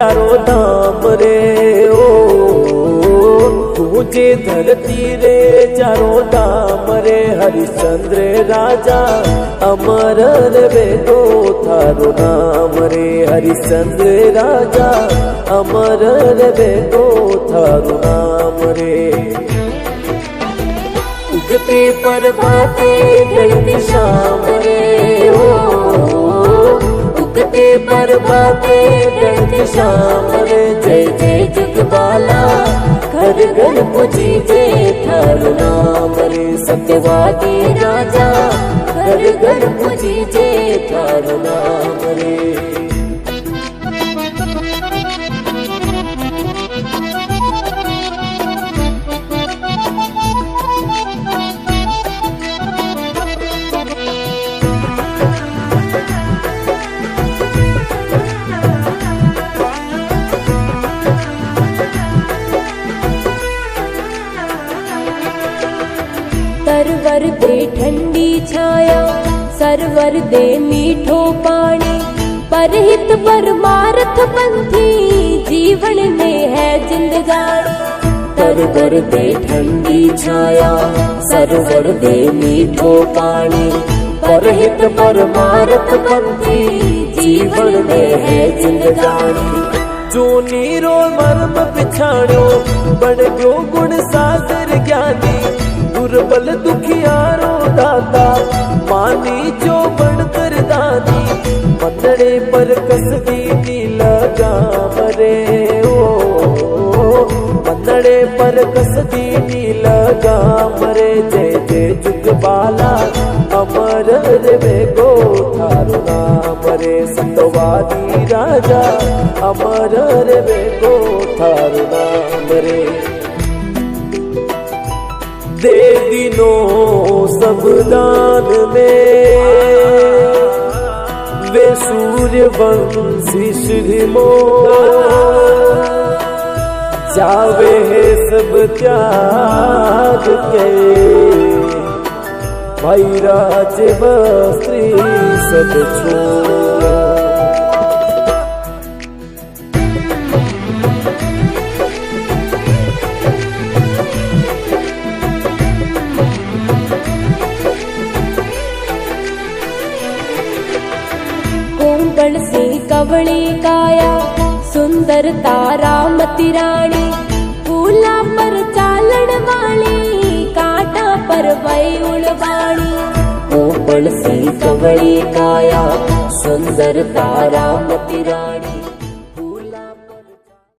चारों धाम रे ओ तुझे धरती रे चारों धाम रे हरिश्चंद्र राजा अमर रे तो थारो नाम रे हरिश्चंद्र राजा अमर रे तो थारो नाम रे। उगते प्रभाते ढलती शाम रे उगते प्रभाते ढलती शाम रे जय जय जुगबाला घर घर पूजी जय थारो नाम रे सत्यवादी राजा घर घर पूजी जय थारो नाम रे। सरवर दे ठंडी छाया सरवर दे मीठो पानी परहित परमार्थ पंथी जीवन में है जिंदगानी। सरवर दे ठंडी छाया सरवर दे मीठो पानी परहित परमार्थ पंथी जीवन में है जिंदगानी। जो नीरो मर्म पिछाड़ो बड़ गयो गुण सागर ज्ञानी दुर्बल दुखियारो दाता मानी जो बनकर दानी मंदड़े पर कसदी नील गाम रे ओ मंदड़े पर कसदी नील गाम रे जय जय जुगबाला अमर रे गो थारो नाम रे सत्यवादी राजा अमर रे गो थारो नाम रे। दे दिनों सब दान में वे सूर्य वंशी श्री जावे है सब त्याग के भाई राज स्त्री सब छोड़। कोंबड़ से कवड़ी काया सुंदर तारामती रानी फूला पर चालन वाली कांटा पर वही उड़वाणी। कोंबड़ से कवड़ी काया सुंदर तारामती रानी।